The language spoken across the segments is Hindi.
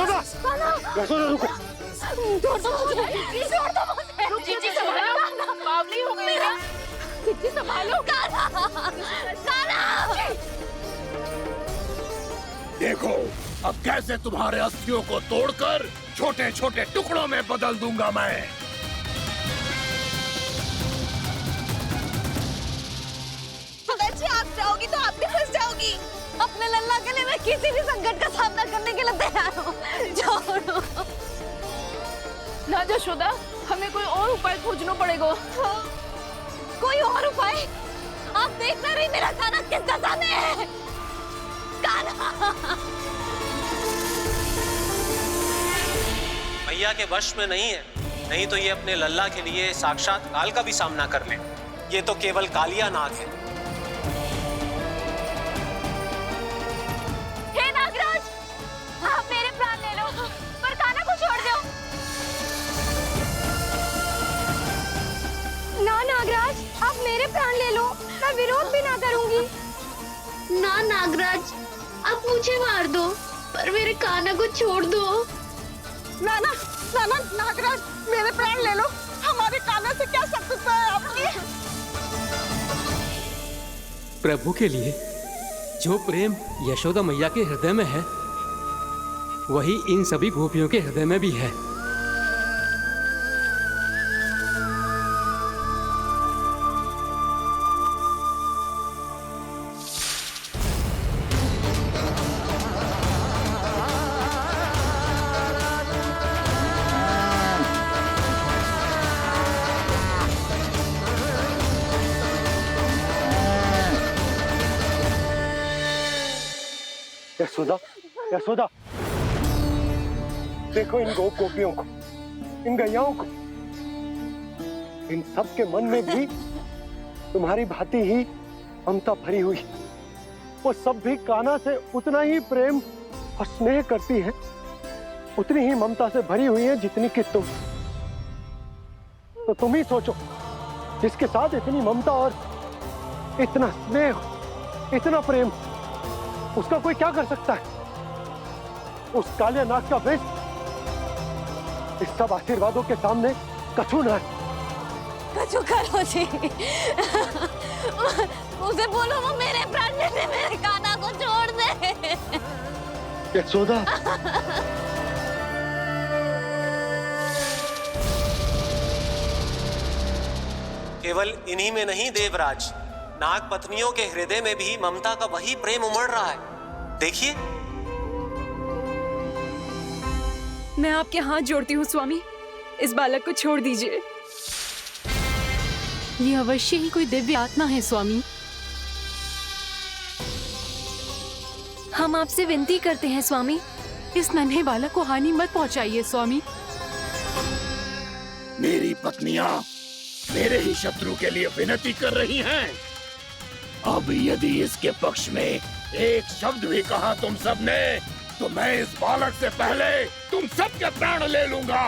यशोदा, यशोदा रुको। छोड़ दो मुझे, छोड़ दो मुझे। जीजी संभालो, बावली हो गई क्या? जीजी संभालो। देखो अब कैसे तुम्हारे अस्थियों को तोड़कर छोटे छोटे टुकड़ों में बदल दूंगा मैं। अगर जी आप जाओगी तो आप भी फंस जाओगी। अपने लल्ला के लिए मैं किसी भी संकट का सामना करने के लिए तैयार हूँ। छोड़ो ना यशोदा, हमें कोई और उपाय खोजना पड़ेगा। कोई और उपाय? आप देख ना रही मेरा काना किस दशा में है। काना मैया के वश में नहीं है, नहीं तो ये अपने लल्ला के लिए साक्षात काल का भी सामना कर ले। ये तो केवल कालिया नाग है। हे नागराज, आप मेरे प्राण ले लो पर काना को छोड़ दो। ना नागराज, आप मेरे प्राण ले लो, मैं विरोध भी ना करूंगी। ना नागराज, आप मुझे मार दो पर मेरे काना को छोड़ दो। ना ना ना ना नागराज, मेरे प्राण ले लो, हमारे काना से क्या शत्रुता है आपकी? प्रभु के लिए जो प्रेम यशोदा मैया के हृदय में है, वही इन सभी गोपियों के हृदय में भी है। यशोदा, यशोदा, देखो इन गोपियों को, इन गैयाओं को, इन सब के मन में भी तुम्हारी भांति ही ममता भरी हुई। वो सब भी कान्हा से उतना ही प्रेम और स्नेह करती हैं, उतनी ही ममता से भरी हुई हैं जितनी कि तुम। तो तुम ही सोचो, जिसके साथ इतनी ममता और इतना स्नेह, इतना प्रेम, उसका कोई क्या कर सकता है? उस कालिया नाग का वेश इस सब आशीर्वादों के सामने कछु न है। कछु करो जी, उसे बोलो वो मेरे प्राण ले दे, मेरे काना को छोड़ दे। यशोदा, केवल इन्हीं में नहीं देवराज, नाग पत्नियों के हृदय में भी ममता का वही प्रेम उमड़ रहा है। देखिए। मैं आपके हाथ जोड़ती हूँ स्वामी, इस बालक को छोड़ दीजिए। ये अवश्य ही कोई दिव्य आत्मा है स्वामी। हम आपसे विनती करते हैं स्वामी, इस नन्हे बालक को हानि मत पहुंचाइए स्वामी। मेरी पत्नियां मेरे ही शत्रु के लिए विनती कर रही हैं। अब यदि इसके पक्ष में एक शब्द भी कहा तुम सबने, तो मैं इस बालक से पहले तुम सबके प्राण ले लूंगा।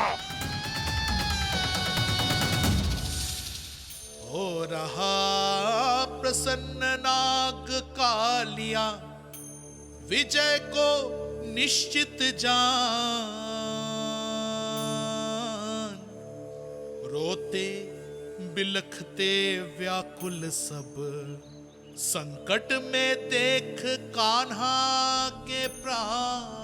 हो रहा प्रसन्न नाग कालिया, विजय को निश्चित जान। रोते बिलखते व्याकुल सब, संकट में देख कान्हा के प्राण।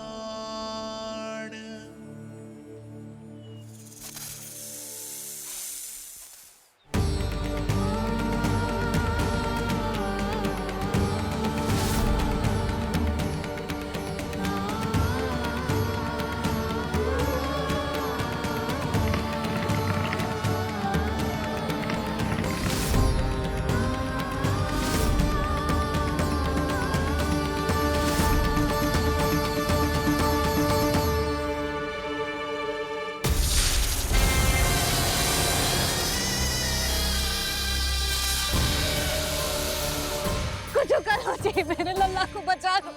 कुछ करो जी, मेरे लल्ला को बचा लो,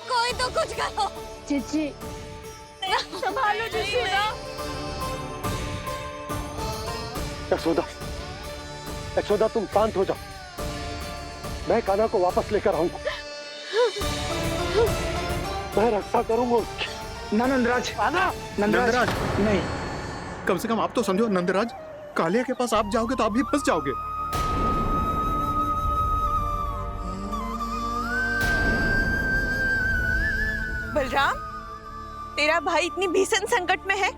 कोई तो कुछ करो। जीजी, संभालो यशोदा। यशोदा, यशोदा तुम शांत हो जाओ, मैं कान्हा को वापस लेकर आऊंगा। मैं रक्षा करूंगा उसकी। ना नंदराज। नंदराज नहीं। कम से कम आप तो समझो नंदराज, कालिया के पास आप जाओगे तो आप भी फंस जाओगे। बलराम, तेरा भाई इतनी भीषण संकट में है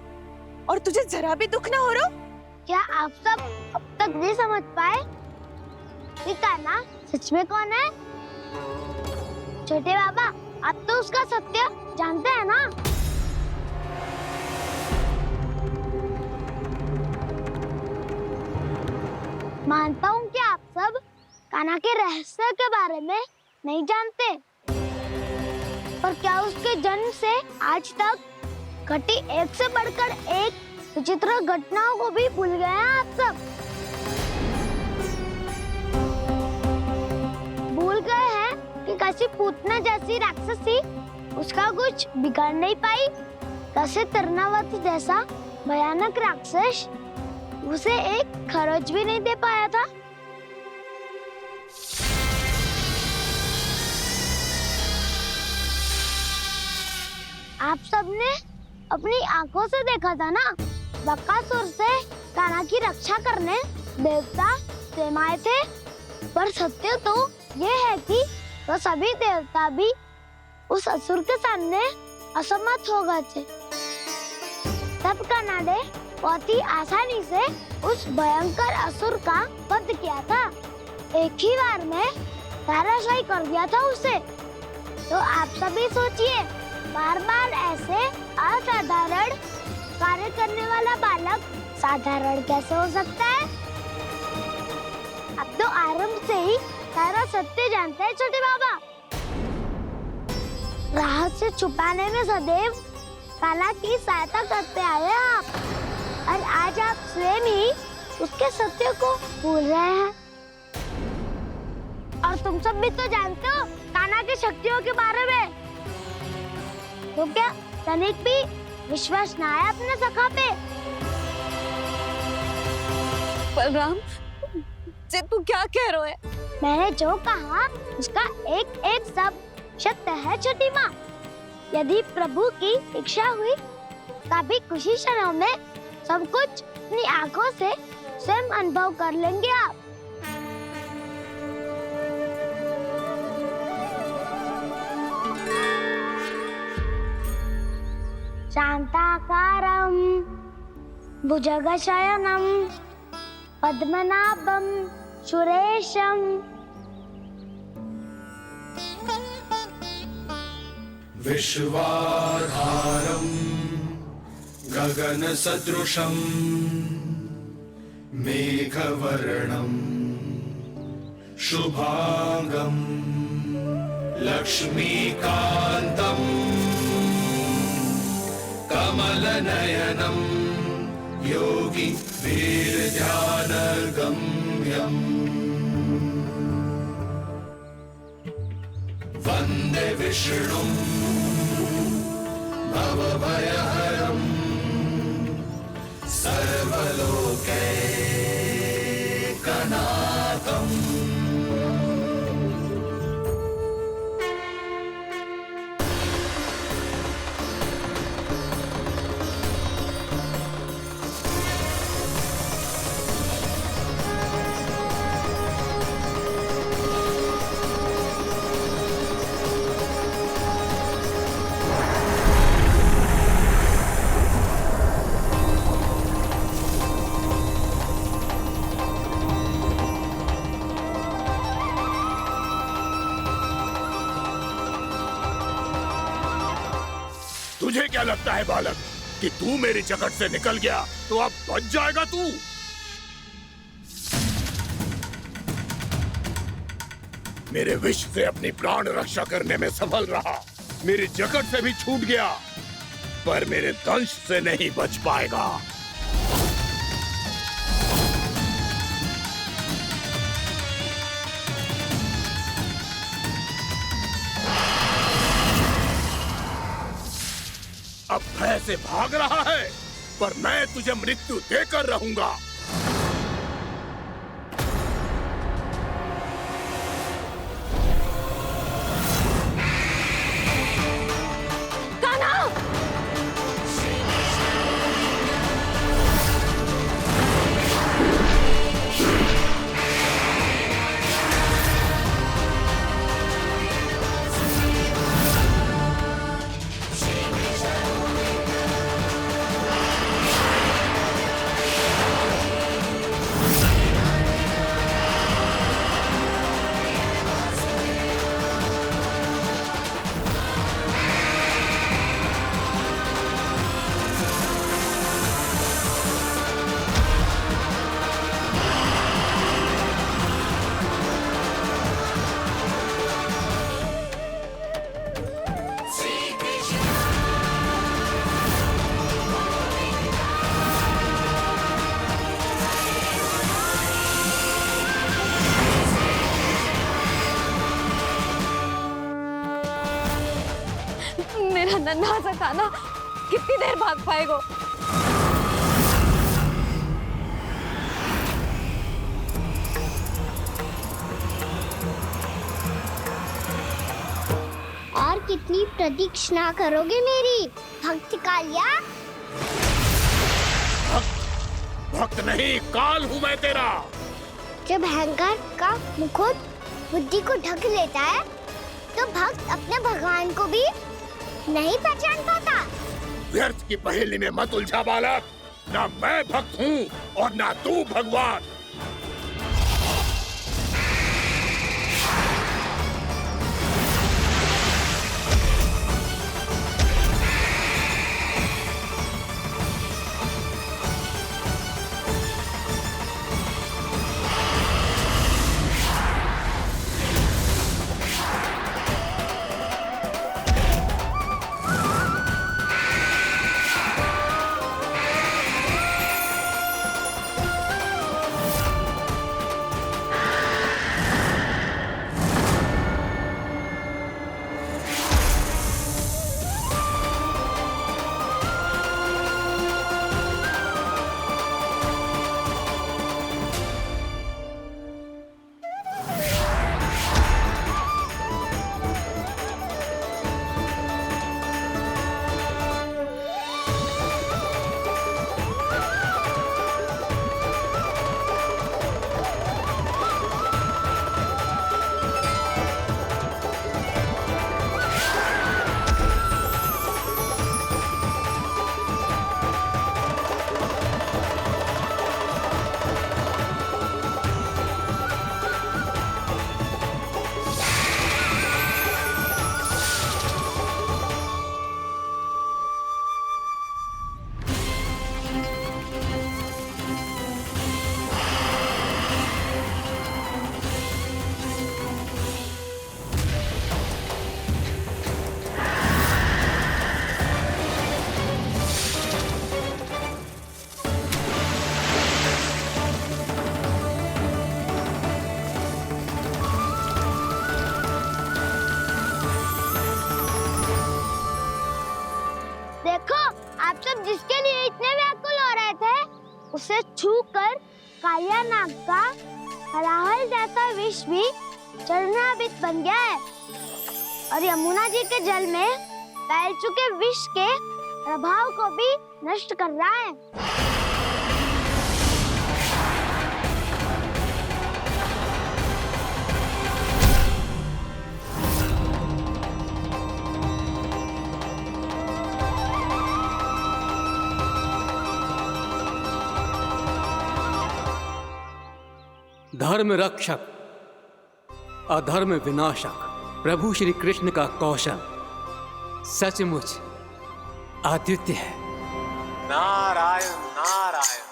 और तुझे जरा भी दुख ना हो रहा? क्या आप सब अब तक नहीं समझ पाए कि कान्हा सच में कौन है? छोटे बाबा, आप तो उसका सत्य जानते हैं ना? मानता हूँ कि आप सब कान्हा के रहस्य के बारे में नहीं जानते, पर क्या उसके जन्म से आज तक घटी एक से बढ़कर एक विचित्र घटनाओं को भी भूल गए हैं आप सब? भूल गए हैं कि कैसी पूतना जैसी राक्षसी उसका कुछ बिगाड़ नहीं पाई, कैसे तरनावती जैसा भयानक राक्षस उसे एक खरोच भी नहीं दे पाया था। आप सबने अपनी आंखों से देखा था ना, बकासुर से कान्हा की रक्षा करने देवता स्वयं आए थे, पर सत्य तो ये है कि वो सभी देवता भी उस असुर के सामने असमर्थ हो गए थे। तब कान्हा ने बहुत ही आसानी से उस भयंकर असुर का वध किया था, एक ही बार में धराशायी कर दिया था उसे। तो आप सभी सोचिए, बार बार ऐसे असाधारण कार्य करने वाला बालक साधारण कैसे हो सकता है? अब तो आरंभ से ही सारा सत्य जानते हैं छोटे बाबा। रहस्य छुपाने में सदैव कान्हा की सहायता करते आए आप, और आज आप स्वयं ही उसके सत्य को भूल रहे हैं। और तुम सब भी तो जानते हो कान्हा की शक्तियों के बारे में, तो क्या तनिक भी विश्वास ना है अपने सखा पे? बलराम, जे तू क्या कह रहा है? मैंने जो कहा उसका एक एक शब्द सत्य है छोटी माँ। यदि प्रभु की इच्छा हुई तभी कुछ ही क्षणों में सब कुछ अपनी आंखों से स्वयं अनुभव कर लेंगे आप। शांताकारं भुजगशयनं पद्मनाभं सुरेशं विश्वाधारं गगनसदृशं मेघवर्णं शुभांगं लक्ष्मीकान्तं कमलनयनं योगी वीरध्यानगम्यं वन्दे विष्णुं भवभयहरं सर्वलोकैकनाथम्। तुझे क्या लगता है बालक कि तू मेरी जगत से निकल गया तो अब बच जाएगा तू? मेरे विष से अपनी प्राण रक्षा करने में सफल रहा, मेरी जगत से भी छूट गया, पर मेरे दंश से नहीं बच पाएगा। अब भय से भाग रहा है, पर मैं तुझे मृत्यु देकर रहूंगा। कान्हा! इतना नन्हा सा कान्हा कितनी देर भाग पाएगा? और कितनी प्रतीक्षा करोगे मेरी भक्त कालिया? भक्त नहीं, काल हूँ मैं तेरा। जब अहंकार का मुकुट बुद्धि को ढक लेता है तो भक्त अपने भगवान को भी नहीं पहचान पाता। व्यर्थ की पहेली में मत उलझा बालक। ना मैं भक्त हूँ और ना तू भगवान। जिसके लिए इतने व्याकुल हो रहे थे उसे छूकर कालिया नाग का हलाहल जैसा विष भी चरणामृत बन गया है और यमुना जी के जल में फैल चुके विष के प्रभाव को भी नष्ट कर रहा है। धर्म रक्षक अधर्म विनाशक प्रभु श्री कृष्ण का कौशल सचमुच अद्वितीय है। नारायण नारायण।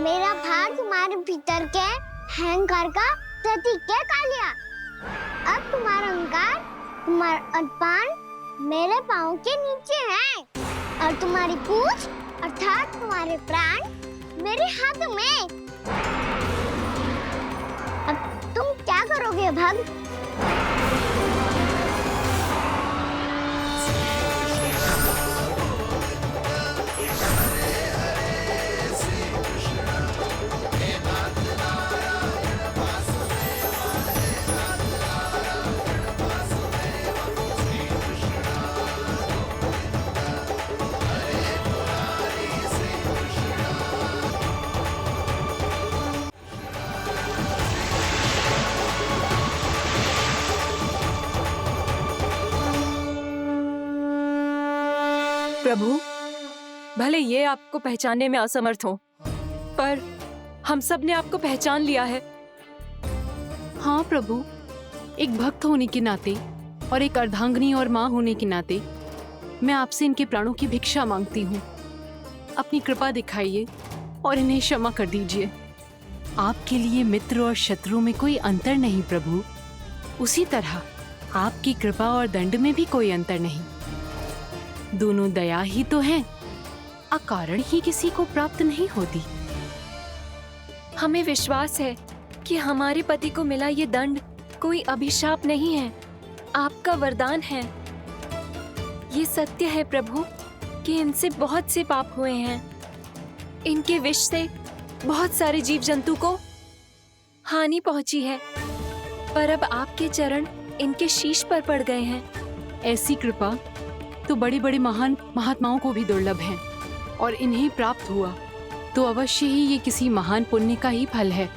मेरा भार तुम्हारे भीतर के अहंकार का प्रतीक है कालिया। अब तुम्हारा अहंकार, तुम्हारा अभिमान मेरे पाँव के नीचे है और तुम्हारी पूंछ अर्थात तुम्हारे प्राण मेरे हाथ में। अब तुम क्या करोगे भक्त? प्रभु, भले ये आपको पहचानने में असमर्थ हो, पर हम सब ने आपको पहचान लिया है। हाँ प्रभु, एक भक्त होने के नाते और एक अर्धांगिनी और माँ होने के नाते मैं आपसे इनके प्राणों की भिक्षा मांगती हूँ। अपनी कृपा दिखाइए और इन्हें क्षमा कर दीजिए। आपके लिए मित्र और शत्रु में कोई अंतर नहीं प्रभु, उसी तरह आपकी कृपा और दंड में भी कोई अंतर नहीं। दोनों दया ही तो हैं, अकारण ही किसी को प्राप्त नहीं होती। हमें विश्वास है कि हमारे पति को मिला ये दंड कोई अभिशाप नहीं है, आपका वरदान है। ये सत्य है प्रभु कि इनसे बहुत से पाप हुए हैं। इनके विष से बहुत सारे जीव जंतु को हानि पहुंची है, पर अब आपके चरण इनके शीश पर पड़ गए हैं। ऐसी कृपा तो बड़े बड़े महान महात्माओं को भी दुर्लभ है, और इन्हें प्राप्त हुआ तो अवश्य ही ये किसी महान पुण्य का ही फल है।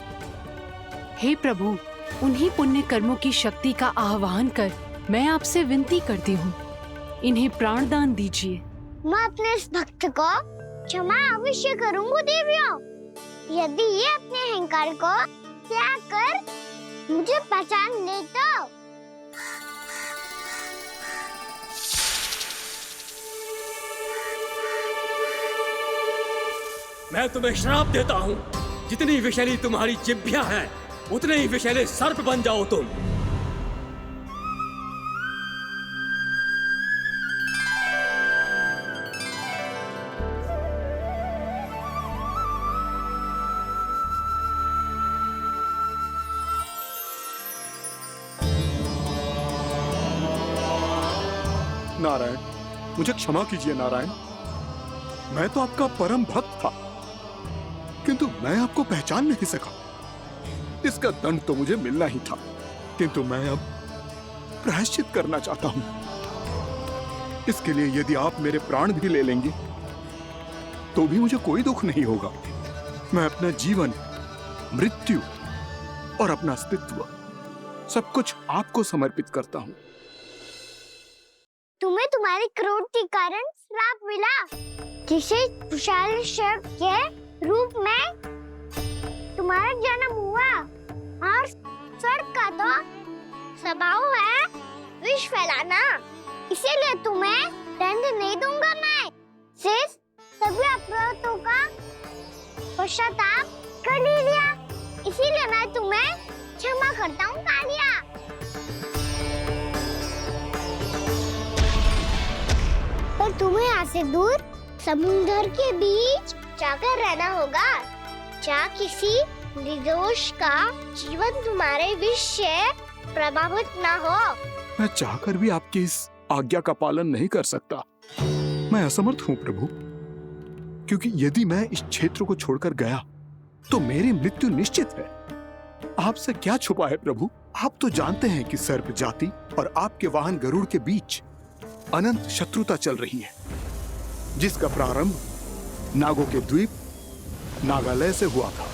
हे प्रभु, उन्हीं पुण्य कर्मों की शक्ति का आह्वान कर मैं आपसे विनती करती हूँ, इन्हें प्राण दान दीजिए। मैं अपने इस भक्त को क्षमा अवश्य करूंगी देवियों, यदि ये अपने अहंकार को त्याग कर मुझे पहचान ले तो। मैं तुम्हें श्राप देता हूँ, जितनी विषैली तुम्हारी जिह्वा है उतने ही विषैले सर्प बन जाओ तुम। नारायण, मुझे क्षमा कीजिए नारायण। मैं तो आपका परम भक्त था, किंतु मैं आपको पहचान नहीं सका। इसका दंड तो मुझे मिलना ही था, किंतु मैं अब प्रायश्चित करना चाहता हूं। इसके लिए यदि आप मेरे प्राण भी ले लेंगे तो भी मुझे कोई दुख नहीं होगा। मैं अपना जीवन, मृत्यु और अपना अस्तित्व सब कुछ आपको समर्पित करता हूं। तुम्हें तुम्हारी क्रोध के कारण श्राप मिला, जिसे विशाल सर्प के रूप में तुम्हारा जन्म हुआ, और सर्प का तो स्वभाव है विष फैलाना। इसीलिए तुम्हें दंड नहीं दूंगा मैं, सिर्फ सभी अपराधों का पश्चाताप कर लिया। इसीलिए मैं तुम्हें क्षमा करता हूँ कालिया। पर तुम्हें यहाँ से दूर समुद्र के बीच जाकर रहना होगा, जहाँ किसी निर्दोष का जीवन तुम्हारे विष से प्रभावित ना हो। मैं चाहकर भी आपकी इस आज्ञा का पालन नहीं कर सकता। मैं असमर्थ हूँ प्रभु, क्योंकि यदि मैं इस क्षेत्र को छोड़कर गया तो मेरी मृत्यु निश्चित है। आपसे क्या छुपा है प्रभु? आप तो जानते हैं कि सर्प जाति और आपके वाहन गरुड़ के बीच अनंत शत्रुता चल रही है, जिसका प्रारंभ नागों के द्वीप नागालय से हुआ था।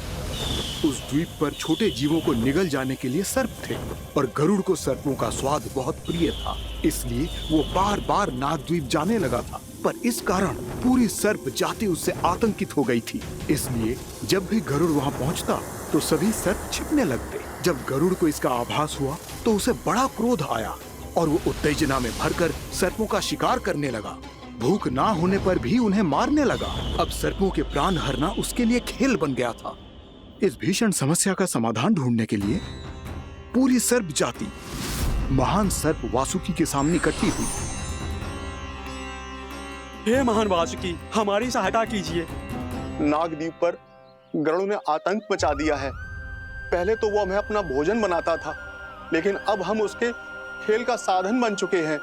उस द्वीप पर छोटे जीवों को निगल जाने के लिए सर्प थे, और गरुड़ को सर्पों का स्वाद बहुत प्रिय था, इसलिए वो बार बार नागद्वीप जाने लगा था। पर इस कारण पूरी सर्प जाति उससे आतंकित हो गई थी। इसलिए जब भी गरुड़ वहाँ पहुँचता तो सभी सर्प छिपने लगते। जब गरुड़ को इसका आभास हुआ तो उसे बड़ा क्रोध आया और वो उत्तेजना में भरकर सर्पों का शिकार करने लगा। भूख ना होने पर भी उन्हें मारने लगा। अब सर्पों के प्राण हरना उसके लिए खेल बन गया था। इस भीषण समस्या का समाधान ढूंढने के लिए पूरी सर्प जाति महान सर्प वासुकी के सामने इकट्ठी हुई। हे महान वासुकी, हमारी सहायता कीजिए। नागद्वीप पर गरुड़ ने आतंक मचा दिया है। पहले तो वो हमें अपना भोजन बनाता था, लेकिन अब हम उसके खेल का साधन बन चुके हैं।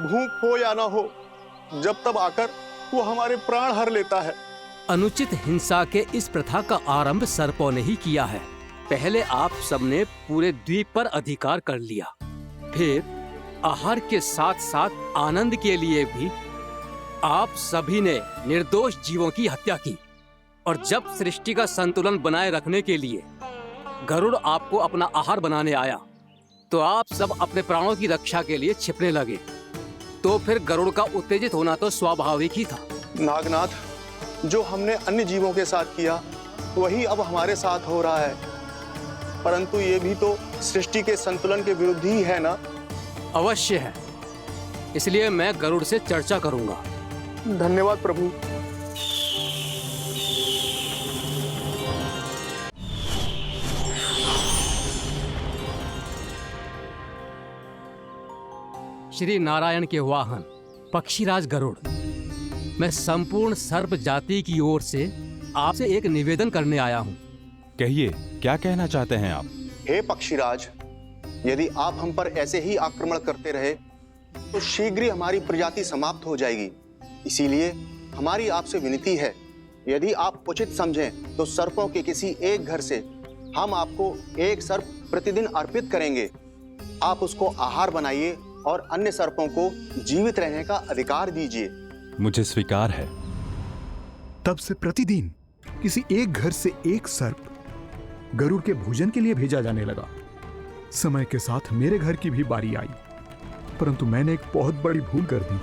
भूख हो या ना हो, जब तब आकर वो हमारे प्राण हर लेता है। अनुचित हिंसा के इस प्रथा का आरंभ सर्पों ने ही किया है। पहले आप सबने पूरे द्वीप पर अधिकार कर लिया, फिर आहार के साथ साथ आनंद के लिए भी आप सभी ने निर्दोष जीवों की हत्या की। और जब सृष्टि का संतुलन बनाए रखने के लिए गरुड़ आपको अपना आहार बनाने आया, तो आप सब अपने प्राणों की रक्षा के लिए छिपने लगे। तो फिर गरुड़ का उत्तेजित होना तो स्वाभाविक ही था। नागनाथ, जो हमने अन्य जीवों के साथ किया वही अब हमारे साथ हो रहा है, परंतु ये भी तो सृष्टि के संतुलन के विरुद्ध ही है ना? अवश्य है, इसलिए मैं गरुड़ से चर्चा करूंगा। धन्यवाद प्रभु। श्री नारायण के वाहन पक्षीराज गरुड़, मैं संपूर्ण सर्प जाति की ओर से आपसे एक निवेदन करने आया हूं। कहिए, क्या कहना चाहते हैं आप? हे पक्षीराज, यदि आप हम पर ऐसे ही आक्रमण करते रहे तो शीघ्र ही हमारी प्रजाति समाप्त हो जाएगी। इसीलिए हमारी आपसे विनती है, यदि आप उचित समझें तो सर्पों के किसी एक घर से हम आपको एक सर्प प्रतिदिन अर्पित करेंगे। आप उसको आहार बनाइए और अन्य सर्पों को जीवित रहने का अधिकार दीजिए। मुझे स्वीकार है। तब से प्रतिदिन किसी एक घर से एक सर्प गरुड़ के भोजन के लिए भेजा जाने लगा। समय के साथ मेरे घर की भी बारी आई, परंतु मैंने एक बहुत बड़ी भूल कर दी।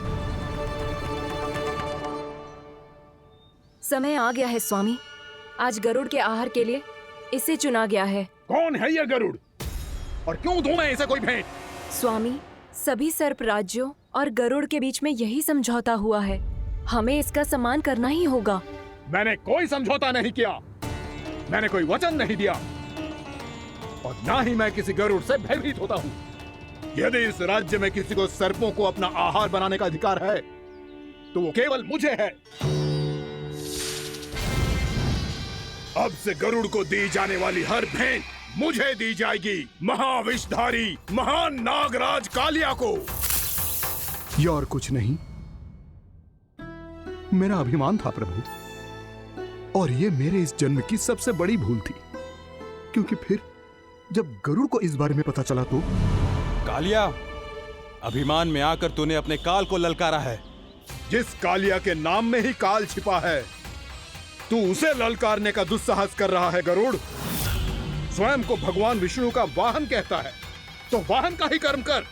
समय आ गया है स्वामी, आज गरुड़ के आहार के लिए इसे चुना गया है। कौन है यह गरुड़ और क्यों दूं मैं इसे कोई भेंट? स्वामी, सभी सर्प राज्यों और गरुड़ के बीच में यही समझौता हुआ है, हमें इसका सम्मान करना ही होगा। मैंने कोई समझौता नहीं किया, मैंने कोई वचन नहीं दिया और ना ही मैं किसी गरुड़ से भयभीत होता हूँ। यदि इस राज्य में किसी को सर्पों को अपना आहार बनाने का अधिकार है तो वो केवल मुझे है। अब से गरुड़ को दी जाने वाली हर भेंट मुझे दी जाएगी, महाविषधारी महान नागराज कालिया को। यह और कुछ नहीं, मेरा अभिमान था प्रभु, और यह मेरे इस जन्म की सबसे बड़ी भूल थी, क्योंकि फिर जब गरुड़ को इस बारे में पता चला तो। कालिया, अभिमान में आकर तूने अपने काल को ललकारा है। जिस कालिया के नाम में ही काल छिपा है, तू उसे ललकारने का दुस्साहस कर रहा है गरुड़। स्वयं को भगवान विष्णु का वाहन कहता है तो वाहन का ही कर्म कर।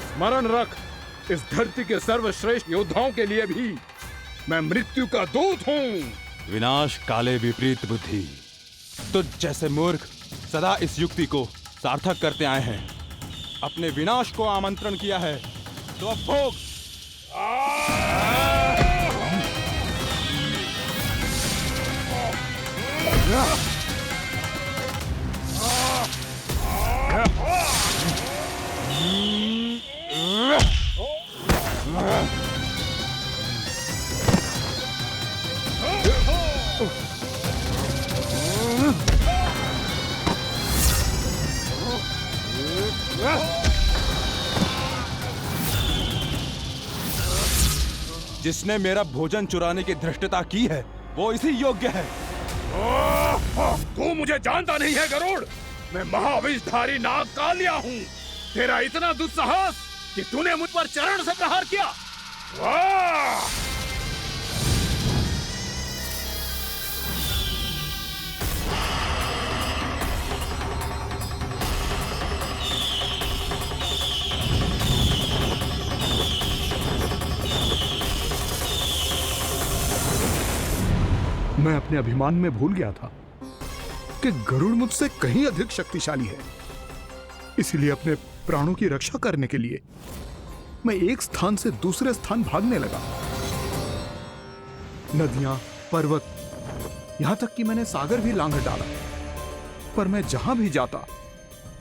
स्मरण रख, इस धरती के सर्वश्रेष्ठ योद्धाओं के लिए भी मैं मृत्यु का दूत हूँ। विनाश काले विपरीत बुद्धि। तुझ जैसे मूर्ख सदा इस युक्ति को सार्थक करते आए हैं। अपने विनाश को आमंत्रण किया है तो अब भोग। जिसने मेरा भोजन चुराने की धृष्टता की है वो इसी योग्य है। तू मुझे जानता नहीं है गरुड़, मैं महाविषधारी नाग कालिया हूँ। तेरा इतना दुस्साहस कि तूने मुझ पर चरण से प्रहार किया। मैं अपने अभिमान में भूल गया था कि गरुड़ मुझसे कहीं अधिक शक्तिशाली है। इसलिए अपने प्राणों की रक्षा करने के लिए मैं एक स्थान से दूसरे स्थान भागने लगा। नदियां, पर्वत, यहां तक कि मैंने सागर भी लांघ डाला, पर मैं जहां भी जाता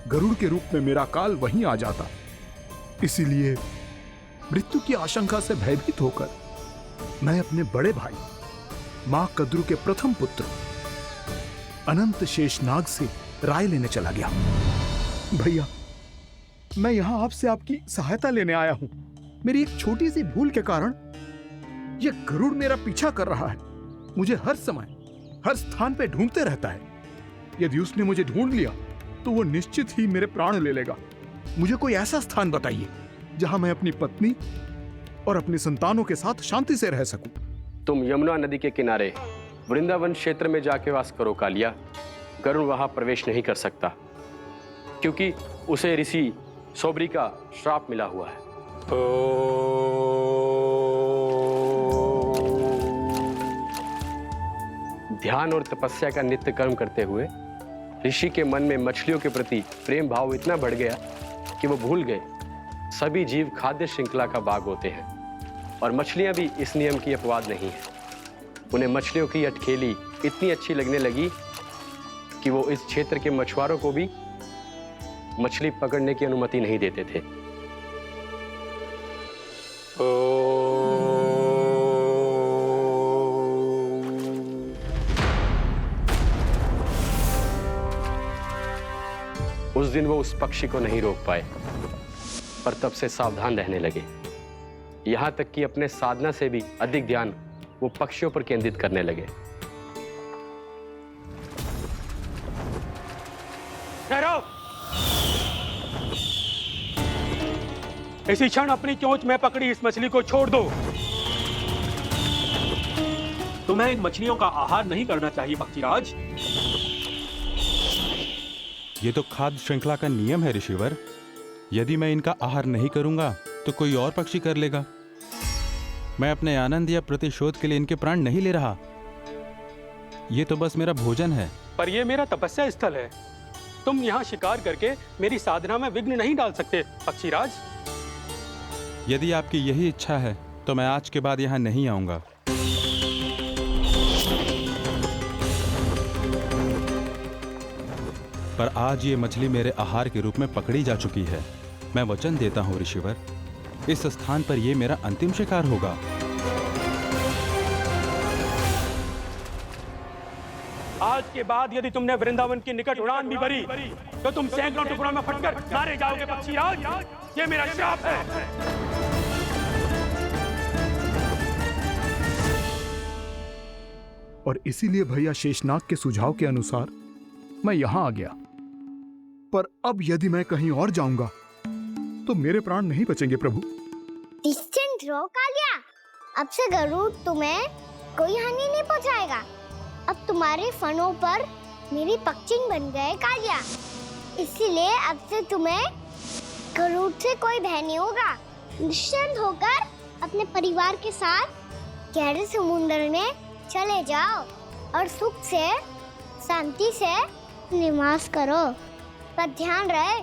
गरुड़ के रूप में मेरा काल वहीं आ जाता। इसीलिए मृत्यु की आशंका से भयभीत होकर मैं अपने बड़े भाई मां कद्रू के प्रथम पुत्र अनंत शेषनाग से राय लेने चला गया। भैया, मैं यहां आपसे आपकी सहायता लेने आया हूं। मेरी एक छोटी सी भूल के कारण यह गरुड़ मेरा पीछा कर रहा है। मुझे हर समय हर स्थान पे ढूंढते रहता है। यदि उसने मुझे ढूंढ लिया तो वो निश्चित ही मेरे प्राण ले लेगा। मुझे कोई ऐसा स्थान बताइए जहां मैं अपनी पत्नी और अपने संतानों के साथ शांति से रह सकूं। तुम यमुना नदी के किनारे वृंदावन क्षेत्र में जाके वास करो कालिया। गरुड़ वहां प्रवेश नहीं कर सकता क्योंकि उसे ऋषि सोबरी का श्राप मिला हुआ है। ध्यान और तपस्या का नित्य कर्म करते हुए ऋषि के मन में मछलियों के प्रति प्रेम भाव इतना बढ़ गया कि वो भूल गए सभी जीव खाद्य श्रृंखला का भाग होते हैं और मछलियां भी इस नियम की अपवाद नहीं है। उन्हें मछलियों की अटखेली इतनी अच्छी लगने लगी कि वो इस क्षेत्र के मछुआरों को भी मछली पकड़ने की अनुमति नहीं देते थे। उस दिन वो उस पक्षी को नहीं रोक पाए, पर तब से सावधान रहने लगे। यहां तक कि अपने साधना से भी अधिक ध्यान वो पक्षियों पर केंद्रित करने लगे। ठहरो! इसी क्षण अपनी चोंच में पकड़ी इस मछली को छोड़ दो। तुम्हें इन मछलियों का आहार नहीं करना चाहिए पक्षीराज। ये तो खाद्य श्रृंखला का नियम है ऋषिवर। यदि मैं इनका आहार नहीं करूंगा तो कोई और पक्षी कर लेगा। मैं अपने आनंद या प्रतिशोध के लिए इनके प्राण नहीं ले रहा। ये तो बस मेरा भोजन है। पर यह मेरा तपस्या स्थल है। तुम यहाँ शिकार करके मेरी साधना में विघ्न नहीं डाल सकते पक्षीराज। यदि आपकी यही इच्छा है तो मैं आज के बाद यहाँ नहीं आऊंगा। पर आज ये मछली मेरे आहार के रूप में पकड़ी जा चुकी है। मैं वचन देता हूँ ऋषिवर, इस स्थान पर ये मेरा अंतिम शिकार होगा। आज के बाद यदि तुमने वृंदावन की निकट उड़ान भी भरी तो तुम सैकड़ों टुकड़ों में फटकर मारे जाओगे पक्षीराज। ये मेरा श्राप है। और इसीलिए भैया शेषनाग के सुझाव के अनुसार मैं यहां आ गया। पर अब यदि मैं कहीं और जाऊंगा तो मेरे प्राण नहीं बचेंगे प्रभु। निश्चिंत रहो कालिया, अब से गरुड़ तुम्हें कोई हानि नहीं पहुंचाएगा। अब तुम्हारे फनों पर मेरी पक्षिंग बन गए कालिया, इसीलिए अब से तुम्हें गरुड़ से कोई भय नहीं होगा। निश्चिंत होकर अपने परिवार के साथ गहरे समुद्र में चले जाओ और सुख से शांति से निवास करो। पर ध्यान रहे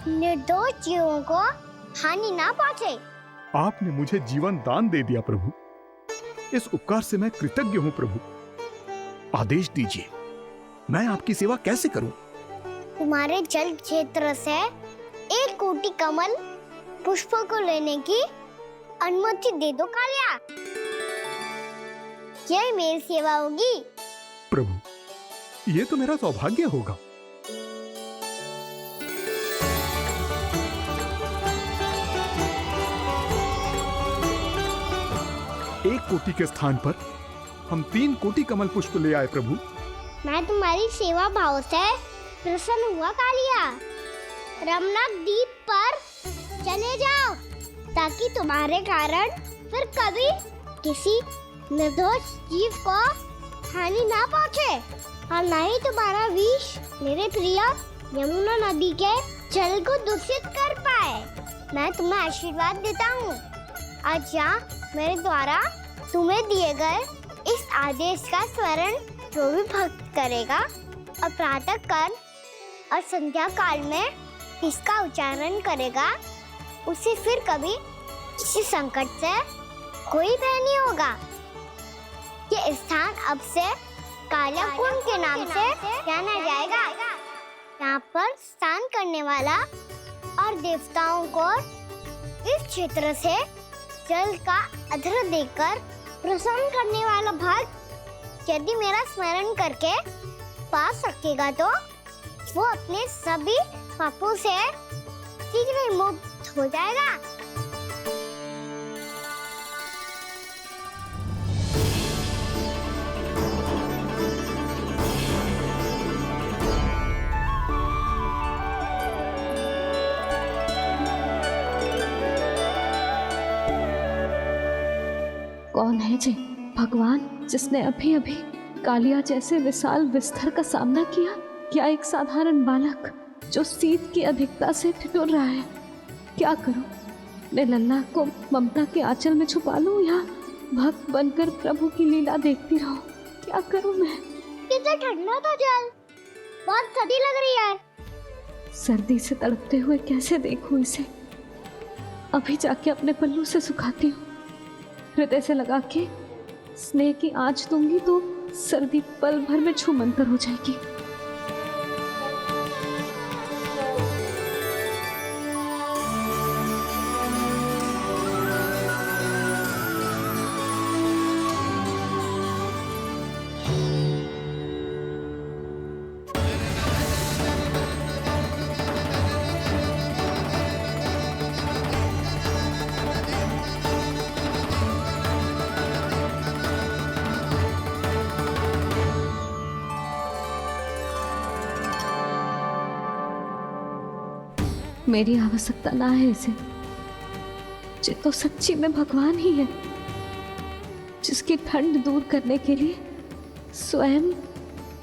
निर्दोष जीवों को हानि ना पहुंचे। आपने मुझे जीवन दान दे दिया प्रभु, इस उपकार से मैं कृतज्ञ हूँ प्रभु। आदेश दीजिए, मैं आपकी सेवा कैसे करूं? तुम्हारे जल क्षेत्र से 1 कोटि कमल पुष्पों को लेने की अनुमति दे दो कालिया। यह मेरी सेवा होगी प्रभु। ये तो मेरा सौभाग्य होगा। एक कोटि के स्थान पर हम 3 कोटि कमल पुष्प ले आए प्रभु। मैं तुम्हारी सेवा भाव से प्रसन्न हुआ कालिया। रमनाक द्वीप पर चले जाओ ताकि तुम्हारे कारण फिर कभी किसी निर्दोष जीव को हानि ना पहुंचे और न ही तुम्हारा विष मेरे प्रिय यमुना नदी के जल को दूषित कर पाए। मैं तुम्हें आशीर्वाद देता हूँ। आज यहाँ मेरे द्वारा तुम्हें दिए गए इस आदेश का स्मरण जो भी भक्त करेगा और प्रातः काल और संध्या काल में इसका उच्चारण करेगा, उसे फिर कभी किसी संकट से कोई भय नहीं होगा। ये स्थान अब से काला कुंड के नाम से जाना जाएगा। यहाँ पर स्नान करने वाला और देवताओं को इस क्षेत्र से जल का अर्घ्य देकर प्रसन्न करने वाला भक्त यदि मेरा स्मरण करके पास रखेगा तो वो अपने सभी पापों से शीघ्र ही मुक्त हो जाएगा। कौन है जी भगवान जिसने अभी अभी कालिया जैसे विशाल विस्तर का सामना किया? क्या एक साधारण बालक जो शीत की अधिकता से ठिठुर रहा है? क्या करूं? मैं लल्ला को ममता के आंचल में छुपा लूं या भक्त बनकर प्रभु की लीला देखती रहूं? क्या करूं मैं? कितना ठंडा था जल, बहुत सर्दी लग रही है। सर्दी से तड़पते हुए कैसे देखूं इसे? अभी जाके अपने पल्लू से सुखाती हूँ। हृदय से लगा के स्नेह की आंच दूंगी तो सर्दी पल भर में छूमंतर हो जाएगी। मेरी आवश्यकता ना है इसे। ये तो सच्ची में भगवान ही है, जिसकी ठंड दूर करने के लिए स्वयं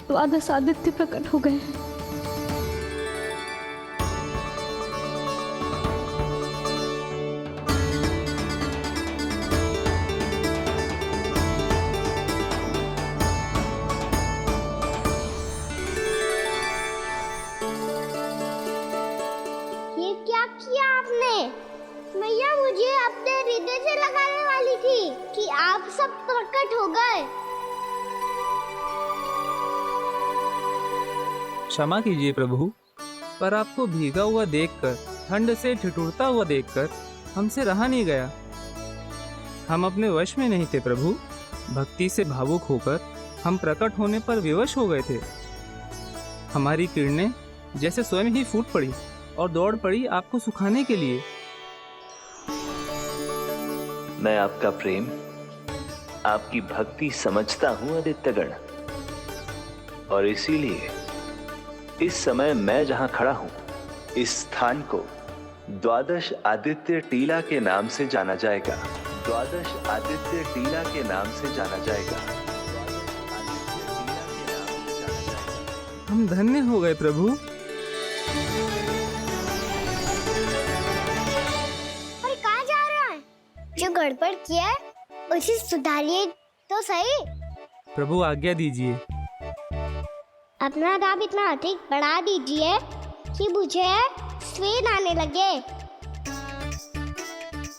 द्वादश आदित्य प्रकट हो गए हैं। ये क्या किया आपने? मैया मुझे अपने हृदय से लगाने वाली थी कि आप सब प्रकट हो गए। क्षमा कीजिए प्रभु, पर आपको भीगा हुआ देखकर, ठंड से ठिठुरता हुआ देखकर हमसे रहा नहीं गया। हम अपने वश में नहीं थे प्रभु। भक्ति से भावुक होकर हम प्रकट होने पर विवश हो गए थे। हमारी किरणें जैसे स्वयं ही फूट पड़ी और दौड़ पड़ी आपको सुखाने के लिए। मैं आपका प्रेम, आपकी भक्ति समझता हूं आदित्यगण, और इसीलिए इस समय मैं जहां खड़ा हूं, इस स्थान को द्वादश आदित्य टीला के नाम से जाना जाएगा। द्वादश आदित्य टीला के नाम से जाना जाएगा। हम धन्य हो गए प्रभु। और कहाँ जा रहा है? जो गड़बड़ किया है उसे सुधारिए तो सही। प्रभु आज्ञा दीजिए। अपना दाब इतना अधिक बढ़ा दीजिए कि मुझे स्वेद आने लगे,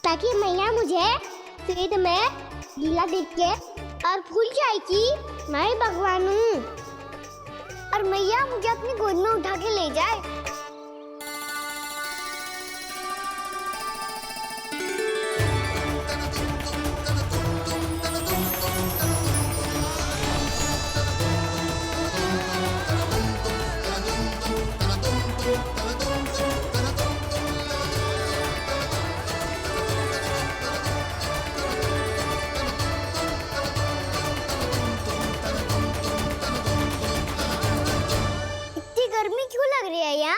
ताकि मैया मुझे स्वेद में लीला देख के और भूल जाए कि मैं भगवान हूँ, और मैया मुझे अपनी गोद में उठा के ले जाए। गर्मी क्यों लग रही है यहाँ?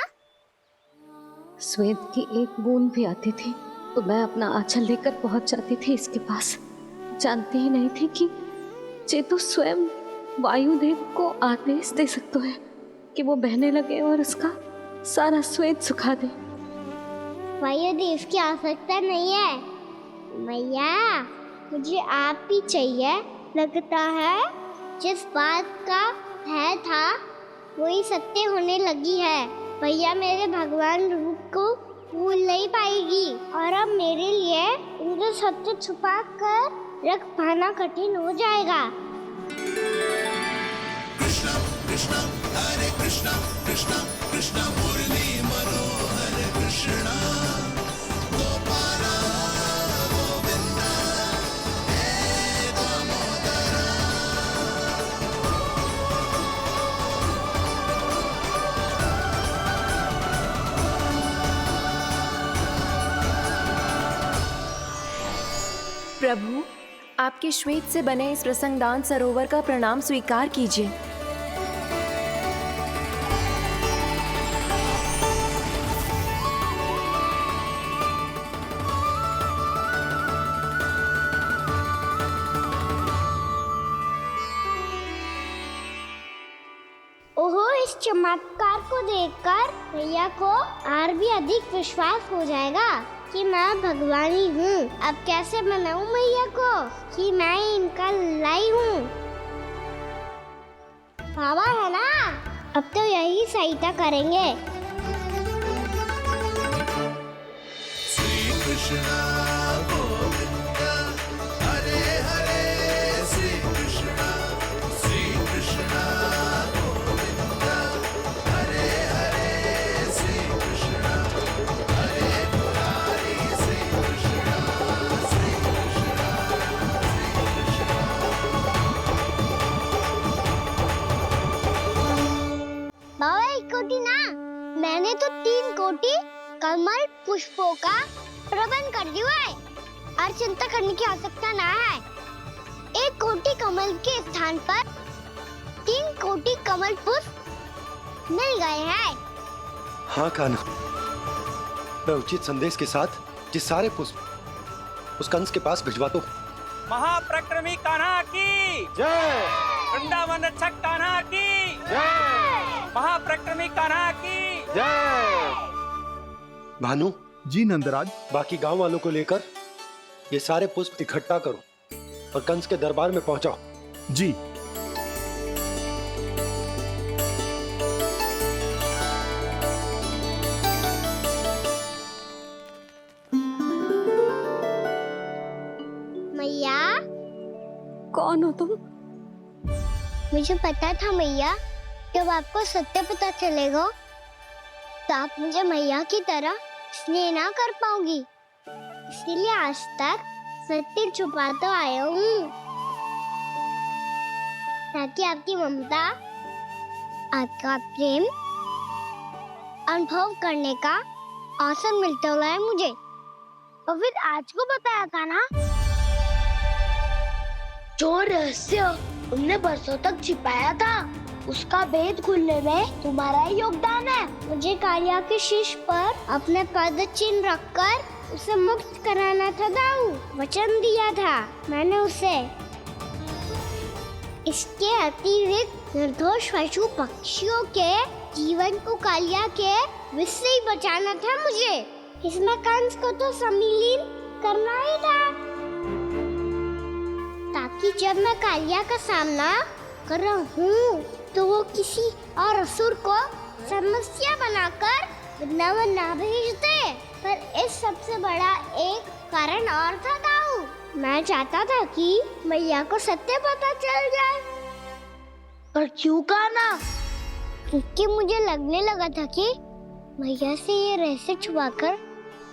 स्वेद की एक बूंद भी आती थी तो मैं अपना आंचल लेकर पहुंच जाती थी इसके पास। जानती ही नहीं थी कि ये तो स्वयं वायुदेव को आदेश दे सकते हैं कि वो बहने लगे और उसका सारा स्वेद सुखा दे। वायुदेव की आवश्यकता नहीं है मैया, मुझे आप ही चाहिए। लगता है जिस बात का भय था वही सत्य होने लगी है। भैया मेरे भगवान रूप को भूल नहीं पाएगी, और अब मेरे लिए उनका सत्य छुपा कर रख पाना कठिन हो जाएगा। कृष्णा कृष्णा हरे कृष्णा कृष्णा कृष्णा मुरली मनोहर कृष्णा गोपाला गोविंदा हे दामोदरा। प्रभु, आपके श्वेत से बने इस प्रसंगदान सरोवर का प्रणाम स्वीकार कीजिए। ओहो, इस चमत्कार को देखकर भैया को और भी अधिक विश्वास हो जाएगा कि मैं भगवानी हूँ। अब कैसे मनाऊं मैया को कि मैं इनका लाई हूँ। बाबा है ना, अब तो यही सहायता करेंगे। श्री कृष्णा गोविंदा हरे हरे श्री कृष्णा गोविंदा हरे हरे श्री कृष्णा हरे मुरारी श्री कृष्णा श्री कृष्णा बाबा एक कोटी ना, मैंने तो 3 कोटी कमल पुष्पों का प्रबंध कर दिया है और चिंता करने की आवश्यकता ना है। 1 कोटी कमल के स्थान पर 3 कोटी कमल पुष्प मिल गए हैं। हाँ कान्हा, मैं उचित संदेश के साथ ये सारे पुष्प उस कंस के पास भिजवा दो। महाप्रक्रमी कान्हा की जय। वृंदावन रक्षक कान्हा की जय। महाप्रक्रमी कान्हा की जय। भानु जी नंदराज। बाकी गांव वालों को लेकर ये सारे पुष्प इकट्ठा करो और कंस के दरबार में पहुंचाओ। जी। मैया। कौन हो तुम? मुझे पता था मैया, जब आपको सत्य पता चलेगा तो आप मुझे मैया की तरह स्नेह ना कर पाओगी, इसीलिए आज तक सत्य छुपाता आया हूँ, ताकि आपकी ममता, आपका प्रेम अनुभव करने का अवसर मिलता हुआ है मुझे। और फिर आज को बताया था ना, जो रहस्य तुमने बरसों तक छिपाया था, उसका भेद खुलने में तुम्हारा ही योगदान है। मुझे कालिया के शीश पर अपने पद चिन्ह रखकर उसे मुक्त कराना था दाऊ, वचन दिया था मैंने उसे। इसके अतिरिक्त निर्दोष पशु पक्षियों के जीवन को कालिया के विष से ही बचाना था मुझे। इसमें कंस को तो सम्मिलित करना ही था, ताकि जब मैं कालिया का सामना कर रहा हूँ तो वो किसी और असुर को समस्या बनाकर वृंदावन ना भेज दे। पर इस सबसे बड़ा एक कारण और था दाऊ, मैं चाहता था कि मैया को सत्य पता चल जाए। पर क्यों कहा ना? क्योंकि मुझे लगने लगा था कि मैया से ये रहस्य छुपाकर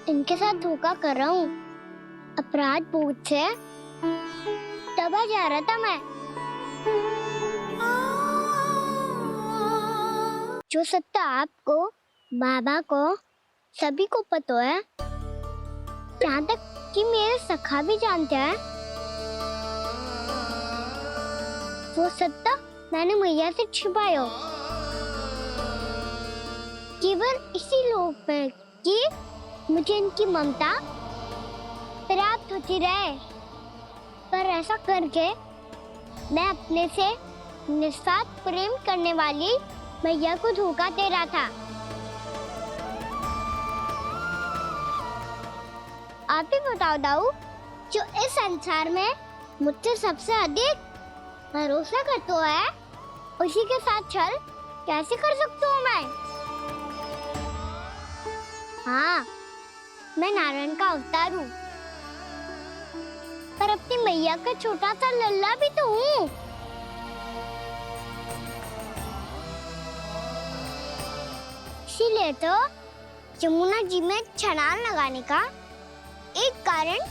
इनके साथ धोखा कर रहा हूँ। अपराध बोध से दबा जा रहा था मैं। जो सत्य आपको, बाबा को, सभी को पता है, यहाँ तक कि मेरे सखा भी जानते हैं, वो सत्य मैंने मैया से छिपाया केवल इसी लोक में कि मुझे इनकी ममता प्राप्त होती रहे। पर ऐसा करके मैं अपने से निस्वार्थ प्रेम करने वाली मैया को धोखा दे रहा था। आप ही बताओ दाऊ, जो इस संसार में मुझसे सबसे अधिक भरोसा करता है, उसी के साथ छल कैसे कर सकता हूँ मैं? हाँ, मैं नारायण का अवतार हूँ, पर अपनी मैया का छोटा सा लल्ला भी तो हूँ। इसीलिए तो यमुना जी में छलांग लगाने का एक कारण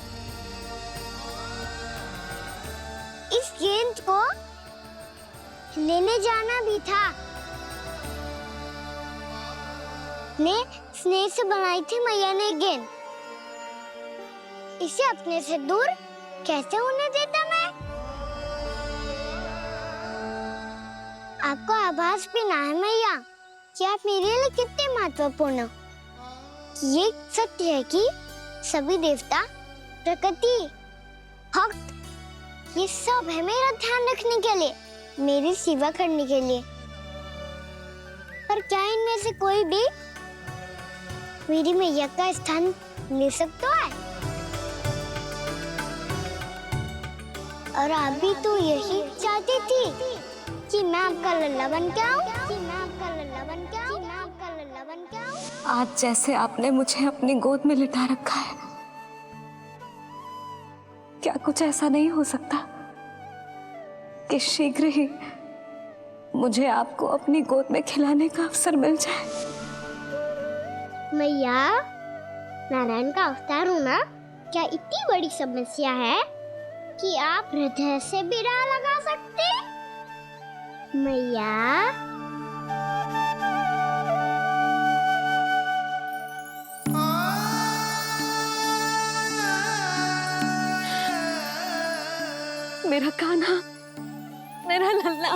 इस गेंद को लेने जाना भी था। स्नेह से बनाई थी मैया ने गेंद, इसे अपने से दूर कैसे होने देता मैं? आपको आभास भी ना है मैया कि आप मेरे लिए कितने महत्वपूर्ण हो। ये सत्य है कि सभी देवता, प्रकृति, भक्त, ये सब है मेरा ध्यान रखने के लिए, मेरी सेवा करने के लिए। पर क्या इनमें से कोई भी मेरी मैया का स्थान ले सकता है? और आप भी तो यही चाहती थी कि मैं आपका लल्ला बन के आऊं, आज जैसे आपने मुझे अपनी गोद में लिटा रखा है, क्या कुछ ऐसा नहीं हो सकता कि शीघ्र ही मुझे आपको अपनी गोद में खिलाने का अवसर मिल जाए? मैया, नारायण का अवतार होना क्या इतनी बड़ी समस्या है कि आप हृदय से भी राह लगा सकते? मैया, मेरा कान्हा, मेरा लल्ला।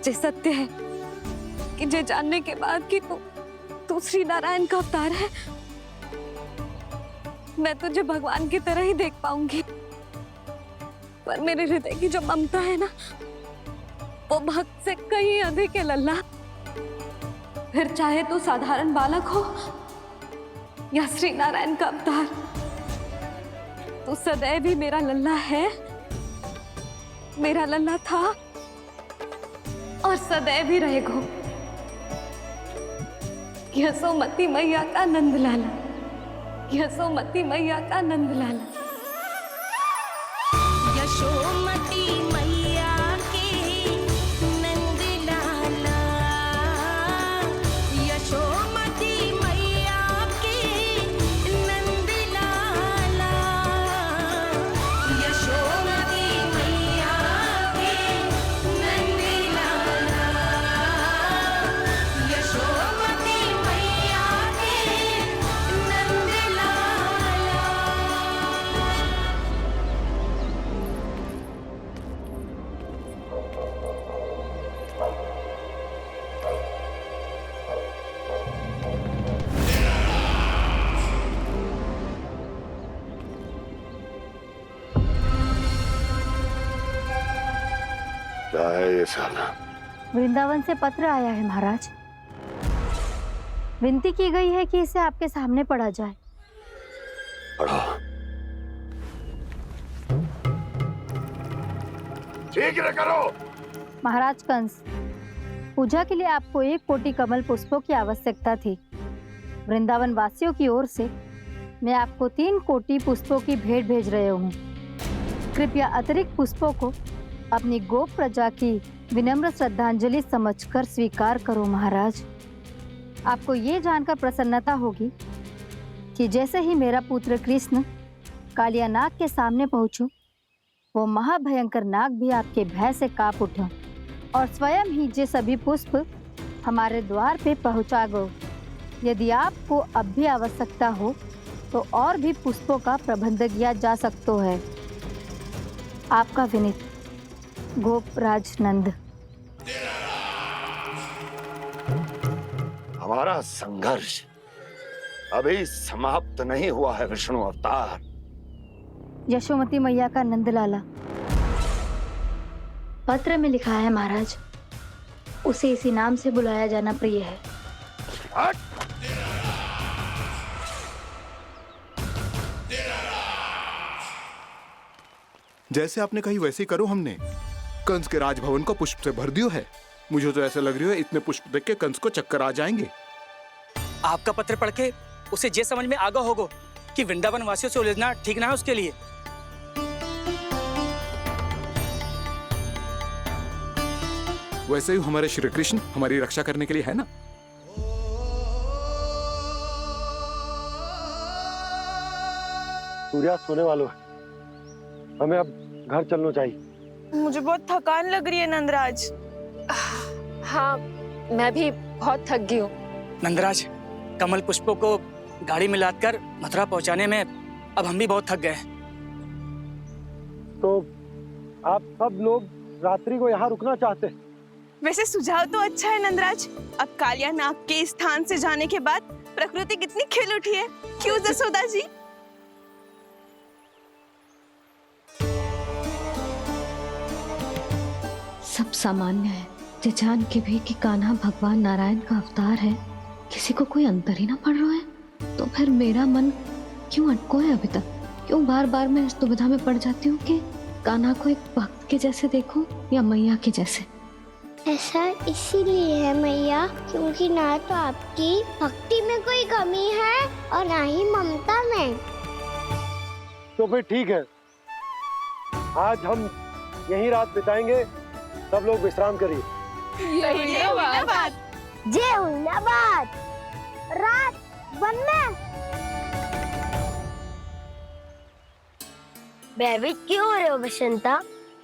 जे सत्य है कि जे जानने के बाद कि तू श्री नारायण का अवतार है, मैं तुझे भगवान की तरह ही देख पाऊंगी। पर मेरे हृदय की जो ममता है ना, वो भक्त से कहीं अधिक है लल्ला। फिर चाहे तू साधारण बालक हो या श्री नारायण का अवतार, तू सदैव ही मेरा लल्ला है, मेरा लल्ला था और सदैव ही रहेगा। यशोमती मैया का नंद लाला, यशोमती मैया का नंद लाला। यशोमती मैया के नंद लाला, यशोमती मैया के नंद लाला, यशोमती मैया के नंद लाला, यशोमती मैया के नंद लाला। क्या है ये साला? वृंदावन से पत्र आया है महाराज। विनती की गई है कि इसे आपके सामने पढ़ा जाए। पढ़ो। शीघ्र करो। महाराज कंस, पूजा के लिए आपको 1 कोटि कमल पुष्पों की आवश्यकता थी। वृंदावन वासियों की ओर से मैं आपको 3 कोटि पुष्पों की भेंट भेज रहे हूँ। कृपया अतिरिक्त पुष्पों को अपनी गोप प्रजा की विनम्र श्रद्धांजलि समझकर स्वीकार करो महाराज। आपको ये जानकर प्रसन्नता होगी कि जैसे ही मेरा पुत्र कृष्ण कालिया नाग के सामने पहुंचो, वो महाभयंकर नाग भी आपके भय से कांप उठा और स्वयं ही जे सभी पुष्प हमारे द्वार पे पहुंचा गो। यदि आपको अब भी आवश्यकता हो तो और भी पुष्पों का प्रबंध किया जा सकता है। आपका विनीत गोपराज नंद। हमारा संघर्ष अभी समाप्त नहीं हुआ है विष्णु अवतार। यशोमती मैया का नंदलाला। पत्र में लिखा है महाराज, उसे इसी नाम से बुलाया जाना प्रिय है। जैसे आपने कही वैसे ही करो। हमने कंस के राजभवन को पुष्प से भर दियो है। मुझे तो ऐसा लग रही है इतने पुष्प देख के कंस को चक्कर आ जाएंगे। आपका पत्र पढ़ के उसे ये समझ में आगा होगा कि वृंदावन वासियों से उलझना ठीक ना है उसके लिए। वैसे ही हमारे श्री कृष्ण हमारी रक्षा करने के लिए है ना। सूर्यास्त होने वाला है, हमें अब घर चलना चाहिए। मुझे बहुत थकान लग रही है नंदराज। हाँ, मैं भी बहुत थक गई हूँ। नंदराज, कमल पुष्पों को गाड़ी में लादकर मथुरा पहुंचाने में अब हम भी बहुत थक गए। तो आप सब लोग रात्रि को यहाँ रुकना चाहते हैं? वैसे सुझाव तो अच्छा है नंदराज। अब कालिया नाग के स्थान से जाने के बाद प्रकृति कितनी खिल उठी है, क्यों जसोदा जी? सब सामान्य है, जे जान के भी कि कान्हा भगवान नारायण का अवतार है, किसी को कोई अंतर ही ना पड़ रहा है। तो फिर मेरा मन क्यों अटको है अभी तक? क्यों बार बार मैं इस दुविधा में पड़ जाती हूँ कि कान्हा को एक भक्त के जैसे देखूं या मैया के जैसे? ऐसा इसीलिए है मैया क्योंकि ना तो आपकी भक्ति में कोई कमी है और ना ही ममता में। तो फिर ठीक है, आज हम यहीं रात बिताएंगे। सब लोग विश्राम करिए। जय हुइनाबाद। रात वन में भयभीत क्यों हो रहे हो बसंता?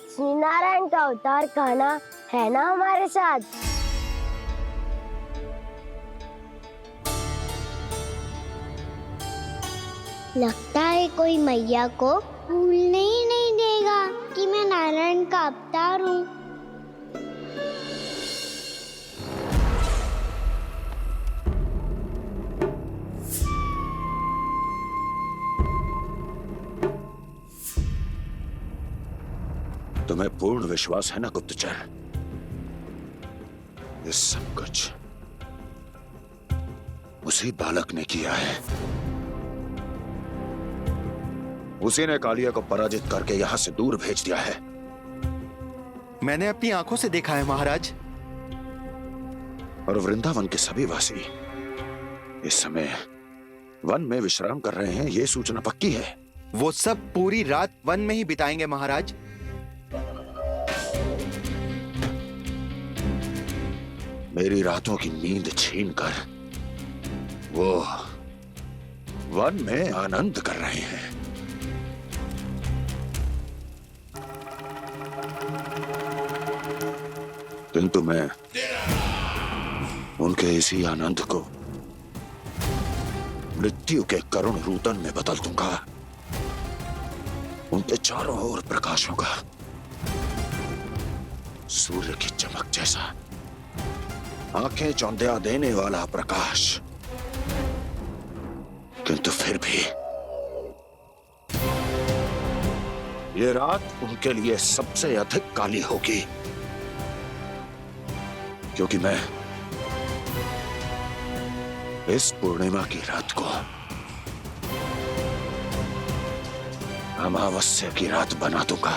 श्री नारायण का अवतार कान्हा है ना हमारे साथ। लगता है कोई मैया को भूलने ही नहीं देगा कि मैं नारायण का अवतार हूँ। तुम्हें पूर्ण विश्वास है ना गुप्तचर? ये सब कुछ उसी बालक ने किया है। उसी ने कालिया को पराजित करके यहां से दूर भेज दिया है। मैंने अपनी आंखों से देखा है महाराज। और वृंदावन के सभी वासी इस समय वन में विश्राम कर रहे हैं, ये सूचना पक्की है। वो सब पूरी रात वन में ही बिताएंगे महाराज। मेरी रातों की नींद छीनकर वो वन में आनंद कर रहे हैं। किंतु मैं उनके इसी आनंद को मृत्यु के करुण रूतन में बदल दूंगा। उनके चारों ओर प्रकाश होगा, सूर्य की चमक जैसा, आंखें चौंधिया देने वाला प्रकाश। किंतु फिर भी ये रात उनके लिए सबसे अधिक काली होगी, क्योंकि मैं इस पूर्णिमा की रात को अमावस्या की रात बना दूंगा।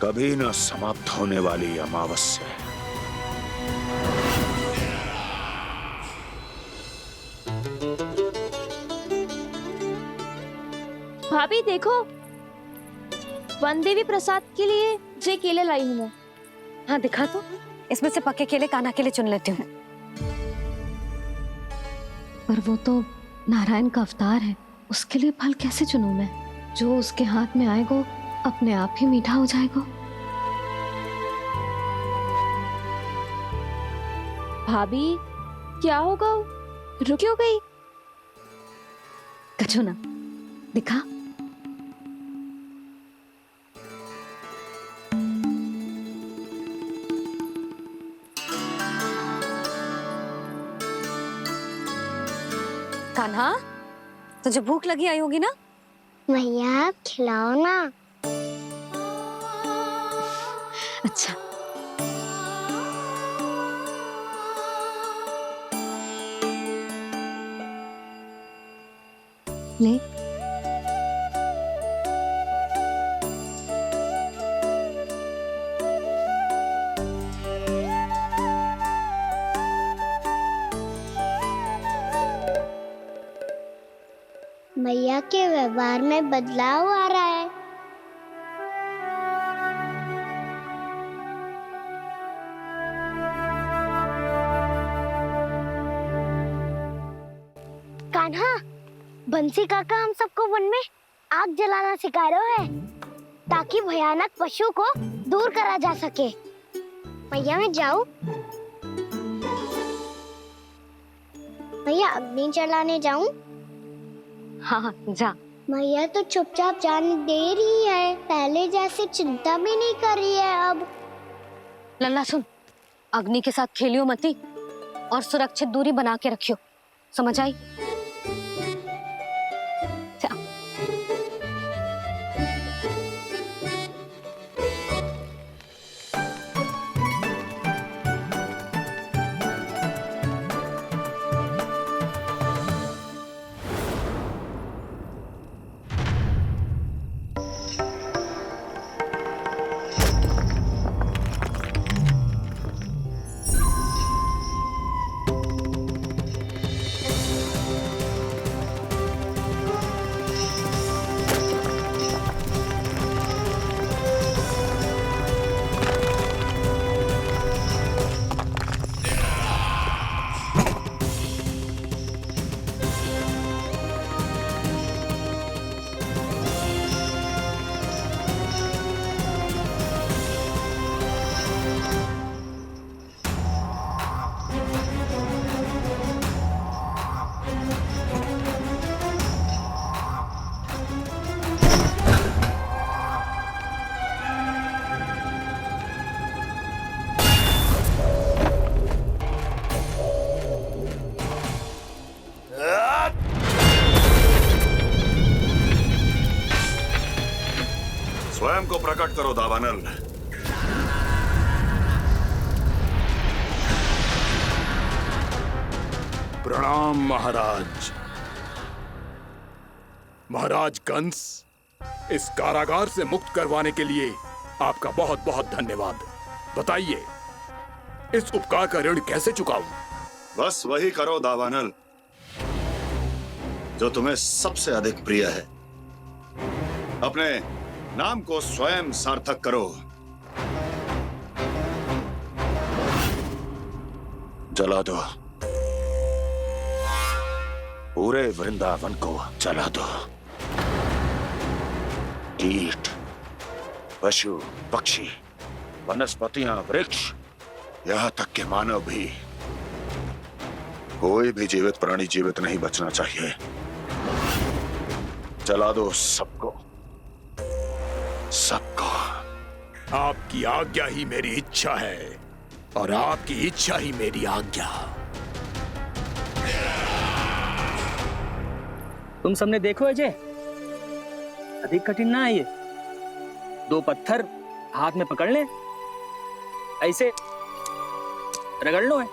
कभी न समाप्त होने वाली अमावस्या। भाभी देखो, वन देवी प्रसाद के लिए ये केले लाई हूँ मैं। हाँ दिखा तो, इसमें से पक्के केले कान्हा के लिए चुन लेती हूँ। पर वो तो नारायण का अवतार है, उसके लिए फल कैसे चुनूं मैं? जो उसके हाथ में आएगा अपने आप ही मीठा हो जाएगा। भाभी क्या होगा? रुक क्यों गई? कछू ना दिखा। कान्हा, तुझे भूख लगी आई होगी ना? भैया खिलाओ ना। अच्छा। ले। भैया के व्यवहार में बदलाव आ रहा है। कान्हा, बंसी काका हम सबको वन में आग जलाना सिखा रहे हैं, ताकि भयानक पशु को दूर करा जा सके। भैया मैं जाऊं? भैया अग्नि जलाने जाऊं? हाँ जा। भैया तो चुपचाप जाने दे रही है, पहले जैसे चिंता भी नहीं कर रही है अब। लल्ला सुन, अग्नि के साथ खेलियो मती और सुरक्षित दूरी बना के रखियो, समझ आई? स्वयं को प्रकट करो दावानल। प्रणाम महाराज। महाराज कंस, इस कारागार से मुक्त करवाने के लिए आपका बहुत बहुत धन्यवाद। बताइए, इस उपकार का ऋण कैसे चुकाऊं? बस वही करो दावानल जो तुम्हें सबसे अधिक प्रिय है। अपने नाम को स्वयं सार्थक करो। जला दो, पूरे वृंदावन को जला दो। कीट, पशु, पक्षी, वनस्पतियां, वृक्ष, यहां तक के मानव भी, कोई भी जीवित प्राणी जीवित नहीं बचना चाहिए। जला दो सबको, सबको। आपकी आज्ञा ही मेरी इच्छा है और आपकी इच्छा ही मेरी आज्ञा। तुम सबने देखो अजय, अधिक कठिन ना है ये। 2 पत्थर हाथ में पकड़ ले, ऐसे रगड़ लो है,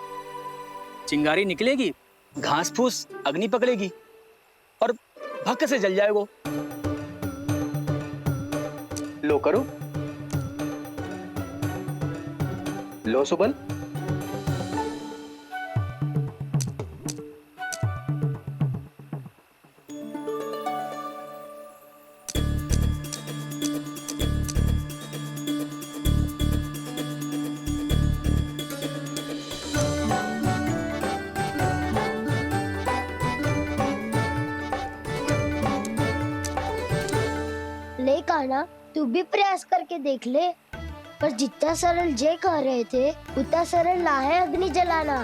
चिंगारी निकलेगी, घास फूस अग्नि पकड़ेगी और भक्क से जल जाएगा। लो करो, लो सुबल। ले कान्हा, तू भी प्रयास करके देख ले। पर जितना सरल जय कह रहे थे उतना सरल ना है अग्नि जलाना।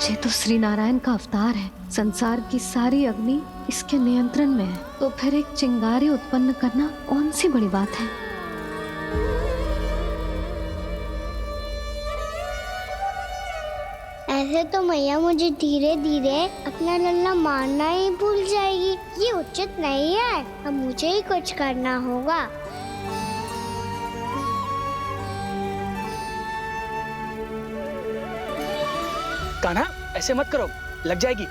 ये तो श्री नारायण का अवतार है। संसार की सारी अग्नि इसके नियंत्रण में है, तो फिर एक चिंगारी उत्पन्न करना कौन सी बड़ी बात है। ऐसे तो मैया मुझे धीरे धीरे अपना लल्ला मारना ही भूल जाएगी। ये उचित नहीं है, अब मुझे ही कुछ करना होगा। कान्हा, ऐसे मत करो, लग जाएगी।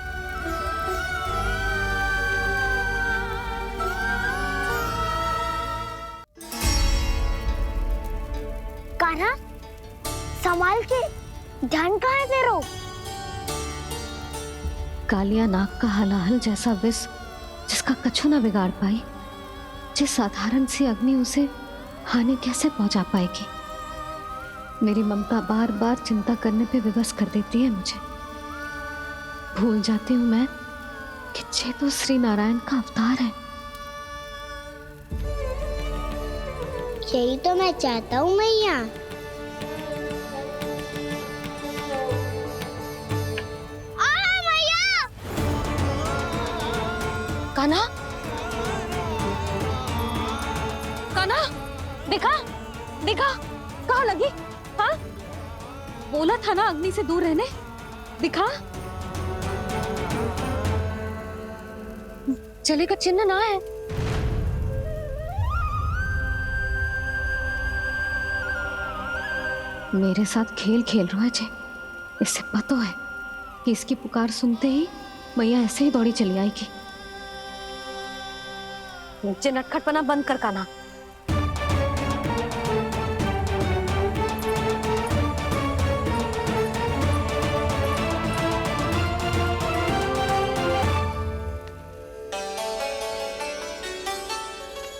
कान्हा, संभाल के, ध्यान कहाँ है तेरा? कालिया नाग का हलाहल जैसा विष जिसका कछु ना बिगाड़ पाई, जिस साधारण सी अग्नि उसे हानि कैसे पहुंचा पाएगी। मेरी ममता बार बार चिंता करने पे विवश कर देती है मुझे। भूल जाती हूँ मैं कि ये तो श्री नारायण का अवतार है। यही तो मैं चाहता हूँ मैया। कान्हा, कान्हा, देखा देखा, कहाँ लगी? हाँ, बोला था ना अग्नि से दूर रहने। दिखा, जले का चिन्ह ना है। मेरे साथ खेल खेल रहा है जे। इससे पता है कि इसकी पुकार सुनते ही मैया ऐसे ही दौड़ी चली आएगी। नीचे नटखटपना बंद कर कान्हा।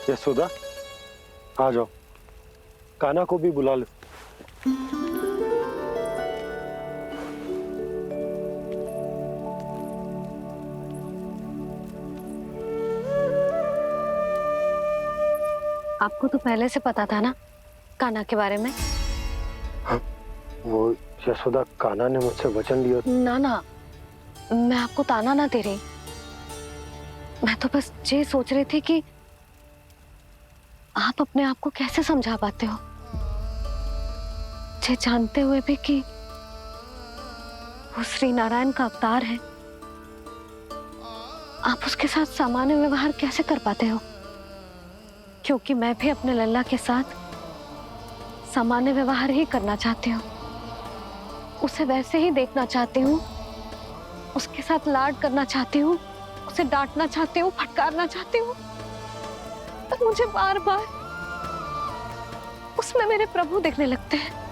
यशोदा, आ जाओ, कान्हा को भी बुला लो। आपको तो पहले से पता था ना कान्हा के बारे में? हाँ, वो यशोदा, कान्हा ने मुझसे वचन लिया। ना ना, मैं आपको ताना ना दे रही। मैं तो बस ये सोच रही थी कि आप अपने आप को कैसे समझा पाते हो, ये जानते हुए भी कि वो श्री नारायण का अवतार है। आप उसके साथ सामान्य व्यवहार कैसे कर पाते हो? क्योंकि मैं भी अपने लल्ला के साथ सामान्य व्यवहार ही करना चाहती हूँ, उसे वैसे ही देखना चाहती हूँ, उसके साथ लाड करना चाहती हूँ, उसे डांटना चाहती हूँ, फटकारना चाहती हूँ, पर मुझे बार बार उसमें मेरे प्रभु दिखने लगते हैं।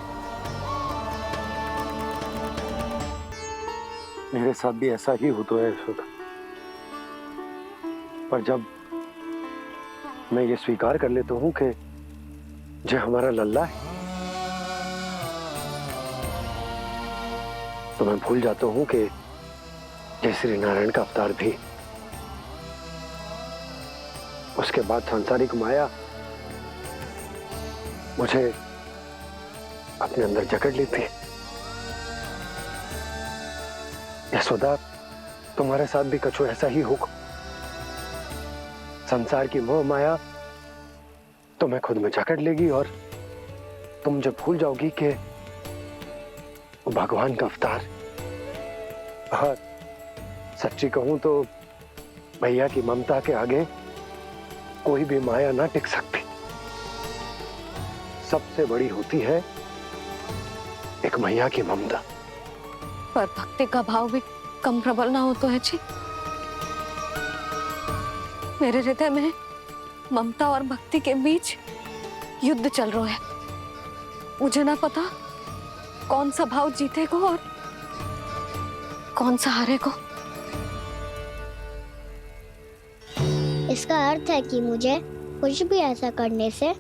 मेरे साथ भी ऐसा ही होता है यशोदा, पर जब मैं ये स्वीकार कर लेता हूँ कि जो हमारा लल्ला है, तो मैं भूल जाता हूँ कि जय श्री नारायण का अवतार भी। उसके बाद सांसारिक माया मुझे अपने अंदर जकड़ लेती है। यशोदा, तुम्हारे साथ भी कछु ऐसा ही होगा। संसार की मोह माया तुम्हें खुद में जकड़ लेगी और तुम जब भूल जाओगी कि वो भगवान का अवतार। और सच्ची कहूं तो भैया की ममता के आगे कोई भी माया ना टिक सकती। सबसे बड़ी होती है एक मैया की ममता। पर भक्ति का भाव भी कम प्रबल ना हो तो है जी। मेरे हृदय में ममता और भक्ति के बीच युद्ध चल रहा है। मुझे ना पता कौन सा भाव जीतेगा और कौन सा हारेगा। इसका अर्थ है कि मुझे कुछ भी ऐसा करने से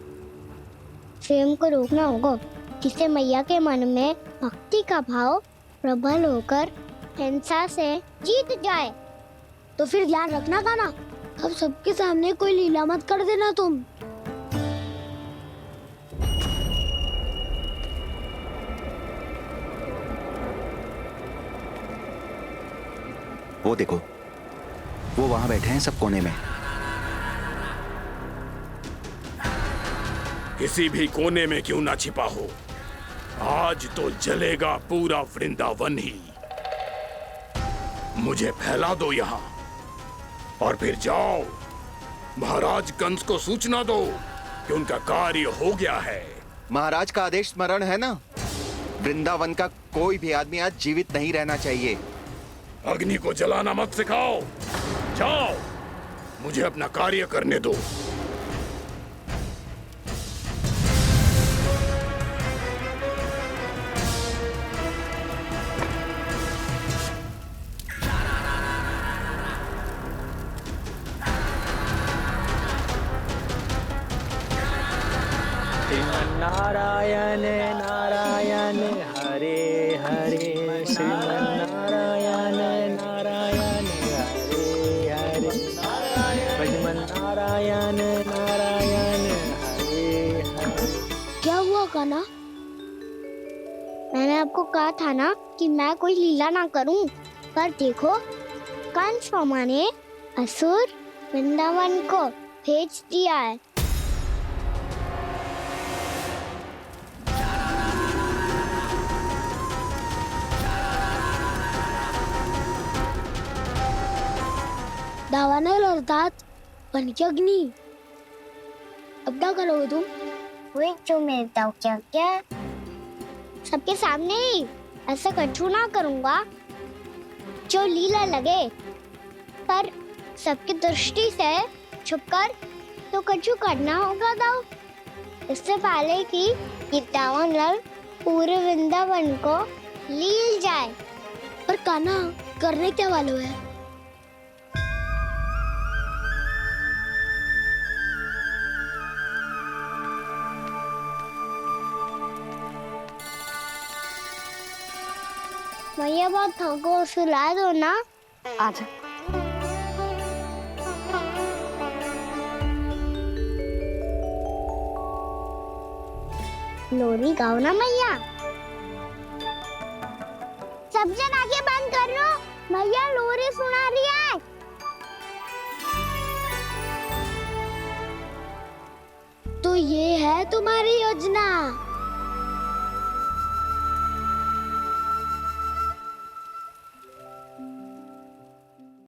स्वयं को रोकना होगा, जिससे मैया के मन में भक्ति का भाव प्रबल होकर हिंसा से जीत जाए। तो फिर ध्यान रखना था ना, अब सबके सामने कोई लीला मत कर देना तुम। वो देखो, वो वहां बैठे हैं सब कोने में। किसी भी कोने में क्यों ना छिपा हो, आज तो जलेगा पूरा वृंदावन ही। मुझे फैला दो यहाँ और फिर जाओ महाराज कंस को सूचना दो कि उनका कार्य हो गया है। महाराज का आदेश स्मरण है ना, वृंदावन का कोई भी आदमी आज जीवित नहीं रहना चाहिए। अग्नि को जलाना मत सिखाओ, जाओ मुझे अपना कार्य करने दो। नारायण नारायण हरे हरे, श्रीमन्नारायण नारायण हरे हरे, श्रीमन्नारायण नारायण हरे हरे। क्या हुआ कान्हा? मैंने आपको कहा था ना कि मैं कोई लीला ना करूं, पर देखो कंस मामा ने असुर वृंदावन को भेज दिया है। दावानल और दांत बन के अग्नि। अब क्या करोगे तुम? वही जो मेरे दाव क्या क्या सबके सामने ही ऐसा कछु ना करूंगा जो लीला लगे, पर सबकी दृष्टि से छुपकर तो कछु करना होगा दाव। इससे पहले कि ये दावानल पूरे वृंदावन को लील जाए। पर कान्हा करने क्या वालों है? भैया बहुत थको, सुला दो ना। आजा। लोरी गाओ ना मैया। सब जन आंखें बंद कर लो, मैया लोरी सुना रही है। तो ये है तुम्हारी योजना।